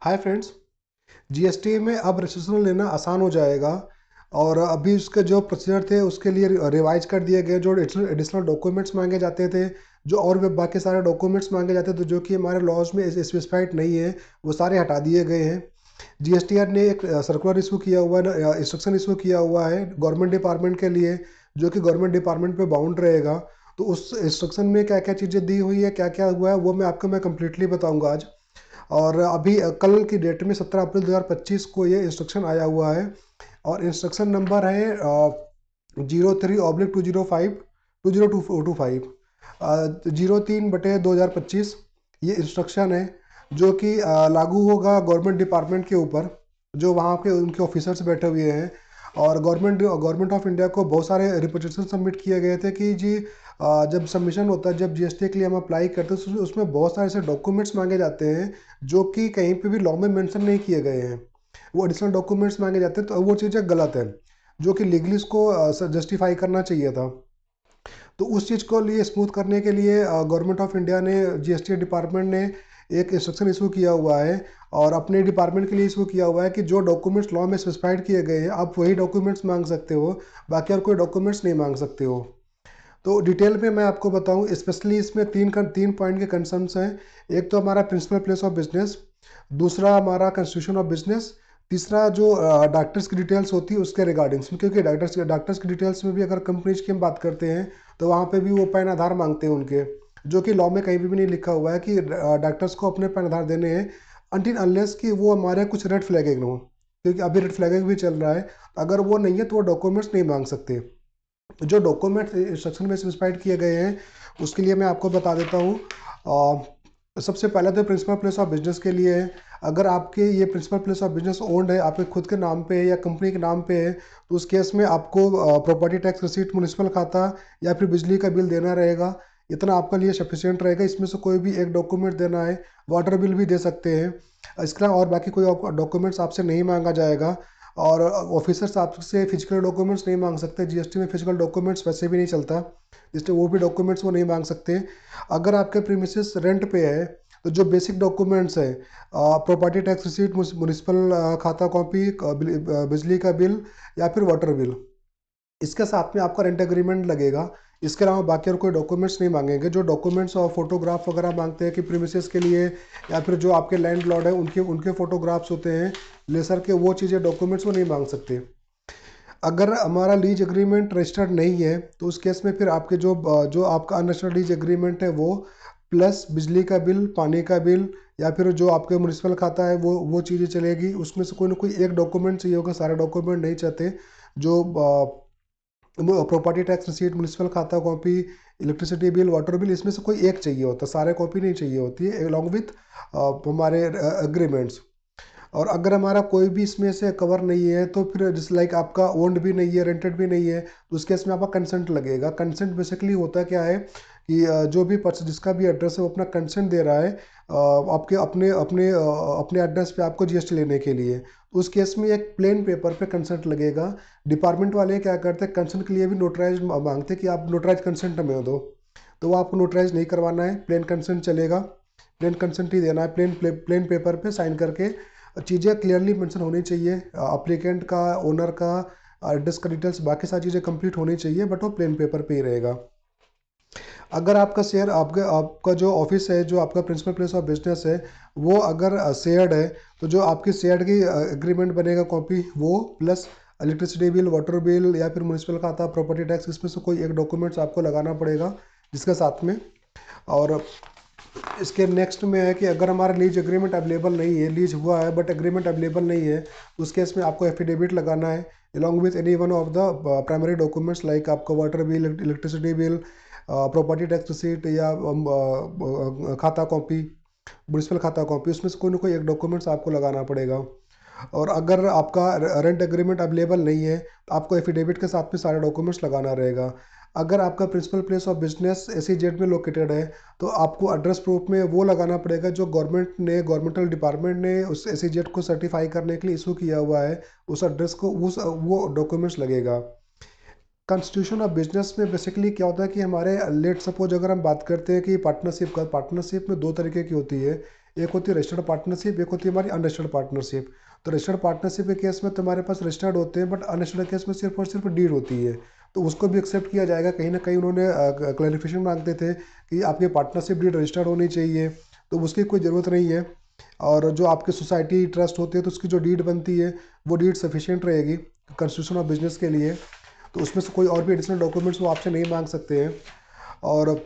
Hi friends. GST में अब registration लेना आसान हो जाएगा। और अभी उसके जो प्रोसीजर थे उसके लिए रिवाइज कर दिए गए। जो एडिशनल डॉक्यूमेंट्स मांगे जाते थे, जो और भी बाकी सारे डॉक्यूमेंट्स मांगे जाते थे जो कि हमारे लॉज में स्पेसिफाइड नहीं है, वो सारे हटा दिए गए हैं। जीएसटीआर ने एक सर्कुलर इशू किया हुआ है, इंस्ट्रक्शन इशू किया हुआ है गवर्नमेंट डिपार्टमेंट के लिए, जो कि गवर्नमेंट डिपार्टमेंट पे बाउंड रहेगा। तो उस इंस्ट्रक्शन में क्या क्या चीज़ें दी हुई है, क्या क्या हुआ है, वो मैं कंप्लीटली बताऊंगा आज। और अभी कल की डेट में 17 अप्रैल 2025 को ये इंस्ट्रक्शन आया हुआ है। और इंस्ट्रक्शन नंबर है 03/205 03/2025। ये इंस्ट्रक्शन है जो कि लागू होगा गवर्नमेंट डिपार्टमेंट के ऊपर, जो वहाँ पे उनके ऑफिसर्स बैठे हुए हैं। और गवर्नमेंट ऑफ इंडिया को बहुत सारे रिपोर्टेशन सबमिट किए गए थे कि जी जब सबमिशन होता है, जब जीएसटी के लिए हम अप्लाई करते हैं तो उसमें बहुत सारे ऐसे डॉक्यूमेंट्स मांगे जाते हैं जो कि कहीं पे भी लॉ में मेंशन नहीं किए गए हैं। वो एडिशनल डॉक्यूमेंट्स मांगे जाते हैं, तो वो चीज़ें गलत है, जो कि लीगली इसको जस्टिफाई करना चाहिए था। तो उस चीज़ को लिए स्मूथ करने के लिए गवर्नमेंट ऑफ इंडिया ने, जीएसटी डिपार्टमेंट ने एक इंस्ट्रक्शन इशू किया हुआ है। और अपने डिपार्टमेंट के लिए इशू किया हुआ है कि जो डॉक्यूमेंट्स लॉ में स्पेसिफाइड किए गए हैं आप वही डॉक्यूमेंट्स मांग सकते हो, बाकी और कोई डॉक्यूमेंट्स नहीं मांग सकते हो। तो डिटेल में मैं आपको बताऊं, स्पेशली इसमें तीन पॉइंट के कंसर्न्स हैं। एक तो हमारा प्रिंसिपल प्लेस ऑफ बिजनेस, दूसरा हमारा कंस्टिट्यूशन ऑफ बिजनेस, तीसरा जो डॉक्टर्स की डिटेल्स होती है उसके रिगार्डिंग्स में। क्योंकि डॉक्टर्स की डिटेल्स में भी अगर कंपनीज की हम बात करते हैं तो वहाँ पे भी वो पैन आधार मांगते हैं उनके, जो कि लॉ में कहीं भी नहीं लिखा हुआ है कि डॉक्टर्स को अपने पैन आधार देने हैं अनटिल अनलेस कि वो हमारे कुछ रेड फ्लैगिंग हो। क्योंकि अभी रेड फ्लैगिंग भी चल रहा है। अगर वो नहीं है तो वो डॉक्यूमेंट्स नहीं मांग सकते। जो डॉक्यूमेंट इंस्ट्रक्शन में स्पेसिफाइड किए गए हैं उसके लिए मैं आपको बता देता हूँ। सबसे पहले तो प्रिंसिपल प्लेस ऑफ बिजनेस के लिए है। अगर आपके ये principal place of business owned है, आपके खुद के नाम पे है या कंपनी के नाम पे है, तो उस केस में आपको प्रॉपर्टी टैक्स रिसीट, म्युनिसिपल खाता या फिर बिजली का बिल देना रहेगा। इतना आपके लिए सफिशियंट रहेगा। इसमें से कोई भी एक डॉक्यूमेंट देना है, वाटर बिल भी दे सकते हैं। इसके अलावा और बाकी कोई डॉक्यूमेंट्स आपसे नहीं मांगा जाएगा। और ऑफिसर्स आपसे फिजिकल डॉक्यूमेंट्स नहीं मांग सकते। जीएसटी में फिजिकल डॉक्यूमेंट्स वैसे भी नहीं चलता, इसलिए वो भी डॉक्यूमेंट्स वो नहीं मांग सकते। अगर आपके प्रीमिसेस रेंट पे है तो जो बेसिक डॉक्यूमेंट्स है, प्रॉपर्टी टैक्स रिसीट, म्युनिसिपल खाता कॉपी, बिजली का बिल या फिर वाटर बिल, इसके साथ में आपका रेंट एग्रीमेंट लगेगा। इसके अलावा बाकी और कोई डॉक्यूमेंट्स नहीं मांगेंगे। जो डॉक्यूमेंट्स और फोटोग्राफ वगैरह मांगते हैं कि प्रीमिसेस के लिए या फिर जो आपके लैंड लॉर्ड है उनके उनके फोटोग्राफ्स होते हैं लेसर के, वो चीज़ें डॉक्यूमेंट्स वो नहीं मांग सकते। अगर हमारा लीज एग्रीमेंट रजिस्टर्ड नहीं है तो उस केस में फिर आपके जो आपका अनरजिस्टर्ड लीज एग्रीमेंट है वो, प्लस बिजली का बिल, पानी का बिल या फिर जो आपके म्युनिसिपल खाता है वो चीज़ें चलेगी। उसमें से कोई ना कोई एक डॉक्यूमेंट चाहिए होगा, सारे डॉक्यूमेंट नहीं चाहते। जो प्रॉपर्टी टैक्स रिसीट, म्युनिसिपल खाता copy, electricity bill, water bill, इसमें से कोई एक चाहिए होता है, सारे कॉपी नहीं चाहिए होती है अलॉन्ग विथ हमारे एग्रीमेंट्स। और अगर हमारा कोई भी इसमें से कवर नहीं है तो फिर जिस लाइक आपका ओन्ड भी नहीं है, रेंटेड भी नहीं है, तो उस केस में आपका कंसेंट लगेगा। कंसेंट बेसिकली होता क्या है कि जो भी पर्सन जिसका भी एड्रेस है वो अपना कंसेंट दे रहा है आपके अपने अपने अपने एड्रेस पे आपको जीएसटी लेने के लिए। उस केस में एक प्लेन पेपर पे कंसेंट लगेगा। डिपार्टमेंट वाले क्या करते हैं, कंसेंट के लिए भी नोटराइज मांगते हैं कि आप नोटराइज कंसेंट हमें दो। तो वो आपको नोटराइज नहीं करवाना है, प्लेन कंसेंट चलेगा। प्लेन कंसेंट ही देना है, प्लेन पेपर पे साइन करके। चीज़ें क्लियरली मेंशन होनी चाहिए, अप्लीकेंट का, ओनर का, एड्रेस का डिटेल्स, बाकी सारी चीज़ें कंप्लीट होनी चाहिए, बट वो प्लेन पेपर पे ही रहेगा। अगर आपका शेयर, आपका आपका जो ऑफिस है, जो आपका प्रिंसिपल प्लेस ऑफ बिजनेस है, वो अगर शेयर्ड है, तो जो आपकी शेयर्ड की एग्रीमेंट बनेगा कॉपी, वो plus electricity bill, water bill या फिर म्युनिसिपल खाता, प्रॉपर्टी टैक्स, इसमें से कोई एक डॉक्यूमेंट्स आपको लगाना पड़ेगा जिसके साथ में। और इसके नेक्स्ट में है कि अगर हमारा लीज एग्रीमेंट अवेलेबल नहीं है, लीज हुआ है बट एग्रीमेंट अवेलेबल नहीं है, तो उस केस में आपको एफिडेविट लगाना है along with any one of the primary documents like आपका water bill, electricity bill, property tax receipt या खाता कॉपी, म्युनिसिपल खाता कॉपी, उसमें से कोई ना कोई एक डॉक्यूमेंट्स आपको लगाना पड़ेगा। और अगर आपका रेंट एग्रीमेंट अवेलेबल नहीं है तो आपको एफिडेविट के साथ में सारे डॉक्यूमेंट्स लगाना रहेगा। अगर आपका principal place of business SEZ में लोकेटेड है तो आपको एड्रेस प्रूफ में वो लगाना पड़ेगा जो गवर्नमेंटल डिपार्टमेंट ने उस एसईजेड को सर्टिफाई करने के लिए इशू किया हुआ है। उस एड्रेस को उस वो डॉक्यूमेंट्स लगेगा। कॉन्स्टिट्यूशन ऑफ बिजनेस में बेसिकली क्या होता है कि हमारे लेट सपोज अगर हम बात करते हैं कि पार्टनरशिप में दो तरीके की होती है। एक होती है रजिस्टर्ड पार्टनरशिप, एक होती है हमारी अनरजिस्टर्ड पार्टनरशिप। तो रजिस्टर्ड पार्टनरशिप के केस में तुम्हारे पास रजिस्टर्ड होते हैं, बट अनरजिस्टर्ड केस में सिर्फ और सिर्फ डीड होती है। तो उसको भी एक्सेप्ट किया जाएगा। कहीं ना कहीं उन्होंने क्लैरिफिकेशन मांगते थे कि आपकी पार्टनरशिप डीड रजिस्टर्ड होनी चाहिए, तो उसकी कोई ज़रूरत नहीं है। और जो आपकी सोसाइटी ट्रस्ट होती है तो उसकी जो डीड बनती है वो डीड सफिशिएंट रहेगी कंस्टिट्यूशन ऑफ बिजनेस के लिए। तो उसमें से कोई और भी एडिशनल डॉक्यूमेंट्स वो आपसे नहीं मांग सकते हैं। और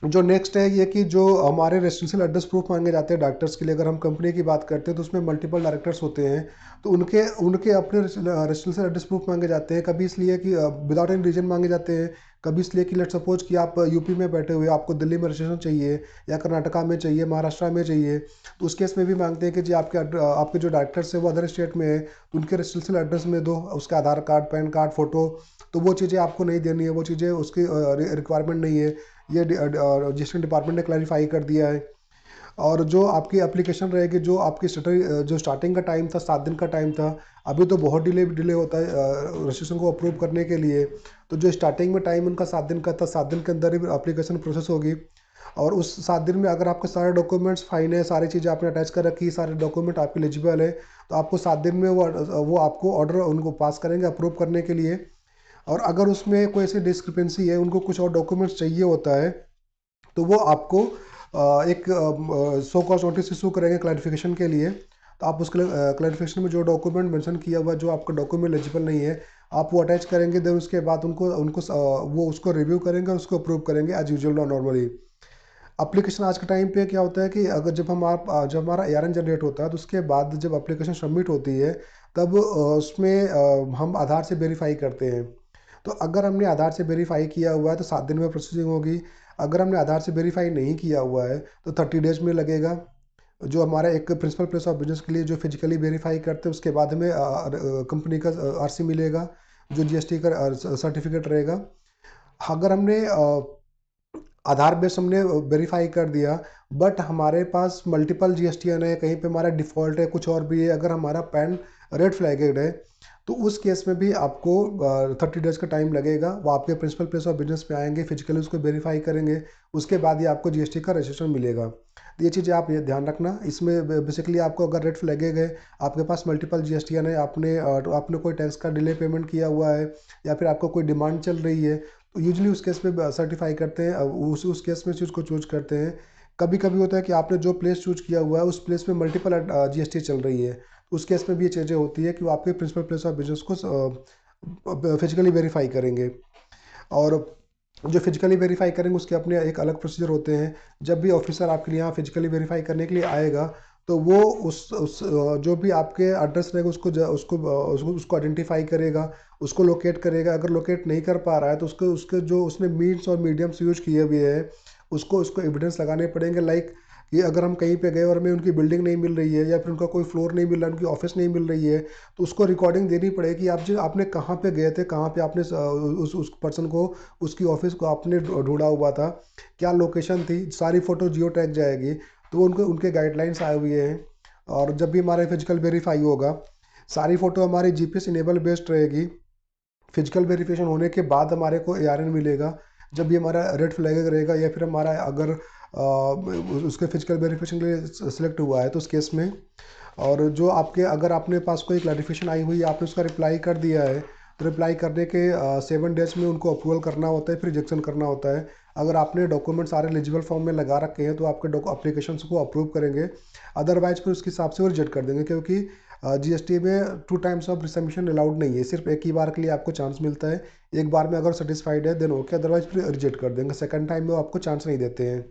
जो नेक्स्ट है ये कि जो हमारे रेजिडेंशियल एड्रेस प्रूफ मांगे जाते हैं डायरेक्टर्स के लिए, अगर हम कंपनी की बात करते हैं तो उसमें मल्टीपल डायरेक्टर्स होते हैं। तो उनके उनके अपने रेजिडेंशियल एड्रेस प्रूफ मांगे जाते हैं। कभी इसलिए कि विदाउट एनी रीजन मांगे जाते हैं, कभी इसलिए कि लेट सपोज कि आप यूपी में बैठे हुए, आपको दिल्ली में रजिस्ट्रेशन चाहिए या कर्नाटका में चाहिए, महाराष्ट्र में चाहिए, तो उस केस में भी मांगते हैं कि जी आपके जो डायरेक्टर्स है वो अदर स्टेट में है, तो उनके रेजिडेंशियल एड्रेस में दो उसका आधार कार्ड, पैन कार्ड, फोटो। तो वो चीज़ें आपको नहीं देनी है, वो चीज़ें उसकी रिक्वायरमेंट नहीं है। ये रजिस्ट्रेशन डिपार्टमेंट ने क्लैरिफाई कर दिया है। और जो आपकी एप्लीकेशन रहेगी, जो आपकी जो स्टार्टिंग का टाइम था 7 दिन का टाइम था, अभी तो बहुत डिले होता है रजिस्ट्रेशन को अप्रूव करने के लिए। तो जो स्टार्टिंग में टाइम उनका 7 दिन का था, 7 दिन के अंदर ही एप्लीकेशन प्रोसेस होगी। और उस 7 दिन में अगर आपके सारे डॉक्यूमेंट्स फाइन है, सारी चीज़ें आपने अटैच कर रखी, सारे डॉक्यूमेंट आपके एलिजिबल है, तो आपको 7 दिन में वो आपको ऑर्डर उनको पास करेंगे अप्रूव करने के लिए। और अगर उसमें कोई ऐसी डिस्क्रिपेंसी है, उनको कुछ और डॉक्यूमेंट्स चाहिए होता है, तो वो आपको एक सो कॉस्ट नोटिस इशू करेंगे क्लैरिफिकेशन के लिए। तो आप उस क्लैरिफिकेशन में जो डॉक्यूमेंट मेंशन किया हुआ है, जो आपका डॉक्यूमेंट एलिजिबल नहीं है, आप वो अटैच करेंगे। देन उसके बाद उनको उनको वो उसको रिव्यू करेंगे और उसको अप्रूव करेंगे एज यूजुअल नॉर्मली। एप्लीकेशन आज के टाइम पे क्या होता है कि अगर जब हमारा ARN जनरेट होता है, तो उसके बाद जब एप्लीकेशन सबमिट होती है, तब उसमें हम आधार से वेरीफाई करते हैं। तो अगर हमने आधार से वेरीफाई किया हुआ है तो 7 दिन में प्रोसेसिंग होगी। अगर हमने आधार से वेरीफाई नहीं किया हुआ है तो 30 डेज में लगेगा। जो हमारा एक प्रिंसिपल प्लेस ऑफ बिजनेस के लिए जो फिजिकली वेरीफाई करते हैं, उसके बाद हमें कंपनी का RC मिलेगा, जो GST का सर्टिफिकेट रहेगा। अगर हमने आधार बेस हमने वेरीफाई कर दिया, बट हमारे पास मल्टीपल GSTN है, कहीं पे हमारा डिफ़ॉल्ट है, कुछ और भी है, अगर हमारा पैन रेड फ्लैगेड है, तो उस केस में भी आपको 30 डेज का टाइम लगेगा। वो आपके प्रिंसिपल प्लेस ऑफ बिजनेस पे आएंगे, फिजिकली उसको वेरीफाई करेंगे, उसके बाद ही आपको GST का रजिस्ट्रेशन मिलेगा। तो ये चीज़ें आप ये ध्यान रखना। इसमें बेसिकली आपको अगर रेड फ्लैगेड है, आपके पास मल्टीपल GSTN है, आपने कोई टैक्स का डिले पेमेंट किया हुआ है, या फिर आपको कोई डिमांड चल रही है, तो यूजली उस केस में सर्टिफाई करते हैं, उस केस में चीज़ को चूज करते हैं। कभी कभी होता है कि आपने जो प्लेस चूज किया हुआ है उस प्लेस में मल्टीपल GST चल रही है, तो उस केस में भी ये चीज़ें होती है कि वो आपके प्रिंसिपल प्लेस ऑफ बिजनेस को फिजिकली वेरीफाई करेंगे। और जो फिजिकली वेरीफाई करेंगे उसके अपने एक अलग प्रोसीजर होते हैं। जब भी ऑफिसर आपके लिए यहाँ फिजिकली वेरीफाई करने के लिए आएगा, तो वो जो भी आपके एड्रेस रहेगा उसको आइडेंटिफाई करेगा, उसको लोकेट करेगा। अगर लोकेट नहीं कर पा रहा है तो उसको उसके जो उसने मीन्स और मीडियम्स यूज किए हुए हैं, उसको उसको एविडेंस लगाने पड़ेंगे। लाइक कि अगर हम कहीं पे गए और हमें उनकी बिल्डिंग नहीं मिल रही है, या फिर उनका कोई फ्लोर नहीं मिल रहा है, उनकी ऑफिस नहीं मिल रही है, तो उसको रिकॉर्डिंग देनी पड़ेगी। आपने कहाँ पे गए थे, कहाँ पे आपने उस पर्सन को, उसकी ऑफिस को आपने ढूंढा हुआ था, क्या लोकेशन थी, सारी फ़ोटो जियो टैग जाएगी। तो उनके उनके गाइडलाइंस आए हुए हैं। और जब भी हमारा फिजिकल वेरीफाई होगा, सारी फ़ोटो हमारी GPS इनेबल बेस्ड रहेगी। फिजिकल वेरिफिकेशन होने के बाद हमारे को ARN मिलेगा। जब भी हमारा रेड फ्लैग रहेगा, या फिर हमारा अगर उसके फिजिकल वेरिफिकेशन के लिए सिलेक्ट हुआ है तो उस केस में, और जो आपके अगर आपने पास कोई क्लैरिफिकेशन आई हुई है, आपने उसका रिप्लाई कर दिया है, तो रिप्लाई करने के 7 डेज में उनको अप्रूवल करना होता है, फिर रिजेक्शन करना होता है। अगर आपने डॉक्यूमेंट सारे एलिजिबल फॉर्म में लगा रखे हैं तो आपके एप्लीकेशन को अप्रूव करेंगे। अदरवाइज फिर उसके हिसाब से वो रिजेक्ट कर देंगे, क्योंकि GST में 2 टाइम्स ऑफ सबमिशन अलाउड नहीं है, सिर्फ एक ही बार के लिए आपको चांस मिलता है। एक बार में अगर सेटिस्फाइड है देन ओके, अदरवाइज फिर रिजेक्ट कर देंगे। सेकंड टाइम में वो आपको चांस नहीं देते हैं।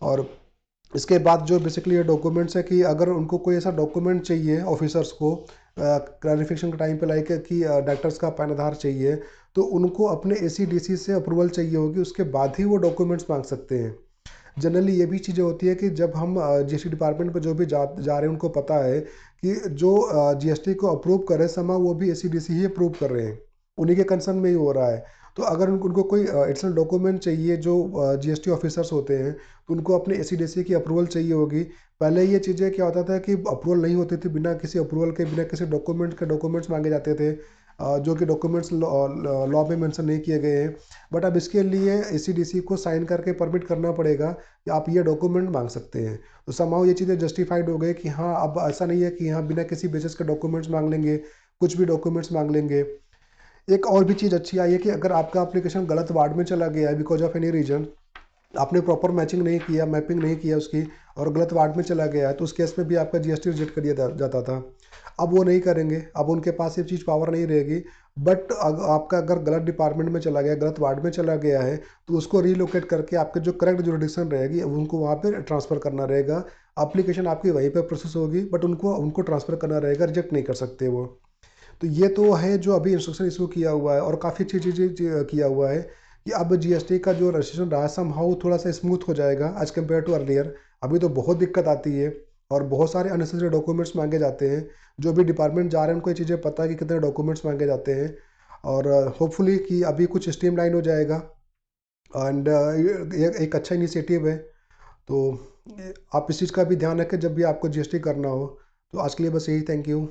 और इसके बाद जो बेसिकली ये डॉक्यूमेंट्स है कि अगर उनको कोई ऐसा डॉक्यूमेंट चाहिए ऑफिसर्स को क्लैरिफिकेशन के टाइम पे, लाइक कि डायरेक्टर्स का पैन आधार चाहिए, तो उनको अपने ACDC से अप्रूवल चाहिए होगी, उसके बाद ही वो डॉक्यूमेंट्स मांग सकते हैं। जनरली ये भी चीज़ें होती है कि जब हम GST डिपार्टमेंट पर जो भी जा रहे हैं, उनको पता है कि जो GST को अप्रूव कर रहे हैं समा वो भी ACDC ही अप्रूव कर रहे हैं, उन्हीं के कंसर्न में ही हो रहा है। तो अगर उनको कोई एडिशनल डॉक्यूमेंट चाहिए, जो GST ऑफिसर्स होते हैं, तो उनको अपने ACDC की अप्रूवल चाहिए होगी। पहले ये चीज़ें क्या होता था कि अप्रूवल नहीं होती थी, बिना किसी अप्रूवल के, बिना किसी डॉक्यूमेंट्स मांगे जाते थे। जो कि डॉक्यूमेंट्स लॉ में मेंशन नहीं किए गए हैं। बट अब इसके लिए एसीडीसी को साइन करके परमिट करना पड़ेगा कि आप ये डॉक्यूमेंट मांग सकते हैं। तो समाओ ये चीज़ें जस्टिफाइड हो गई कि हाँ, अब ऐसा नहीं है कि हाँ बिना किसी बेसिस के डॉक्यूमेंट्स मांग लेंगे, कुछ भी डॉक्यूमेंट्स मांग लेंगे। एक और भी चीज़ अच्छी आई है कि अगर आपका एप्लीकेशन गलत वार्ड में चला गया है बिकॉज ऑफ एनी रीजन, आपने प्रॉपर मैचिंग नहीं किया, मैपिंग नहीं किया उसकी, और गलत वार्ड में चला गया है, तो उस केस में भी आपका जीएसटी रिजेक्ट कर दिया जाता था। अब वो नहीं करेंगे, अब उनके पास ये चीज़ पावर नहीं रहेगी। बट आपका अगर गलत डिपार्टमेंट में चला गया, गलत वार्ड में चला गया है, तो उसको रीलोकेट करके आपके जो करेक्ट जुरिडिक्शन रहेगी उनको वहाँ पे ट्रांसफ़र करना रहेगा। एप्लीकेशन आपकी वहीं पे प्रोसेस होगी, बट उनको उनको ट्रांसफ़र करना रहेगा, रिजेक्ट नहीं कर सकते वो। तो ये तो है जो अभी इंस्ट्रक्शन इशू किया हुआ है, और काफ़ी अच्छी चीज़ें किया हुआ है कि अब जीएसटी का जो रजिस्ट्रेशन रहा समहाउ थोड़ा सा स्मूथ हो जाएगा एज कम्पेयर टू अर्लियर। अभी तो बहुत दिक्कत आती है और बहुत सारे अननेसेसरी डॉक्यूमेंट्स मांगे जाते हैं। जो भी डिपार्टमेंट जा रहे हैं उनको ये चीज़ें पता है कि कितने डॉक्यूमेंट्स मांगे जाते हैं, और होपफुली कि अभी कुछ स्ट्रीमलाइन हो जाएगा। एंड एक अच्छा इनिशिएटिव है। तो आप इस चीज़ का भी ध्यान रखें जब भी आपको जीएसटी करना हो। तो आज के लिए बस यही, थैंक यू।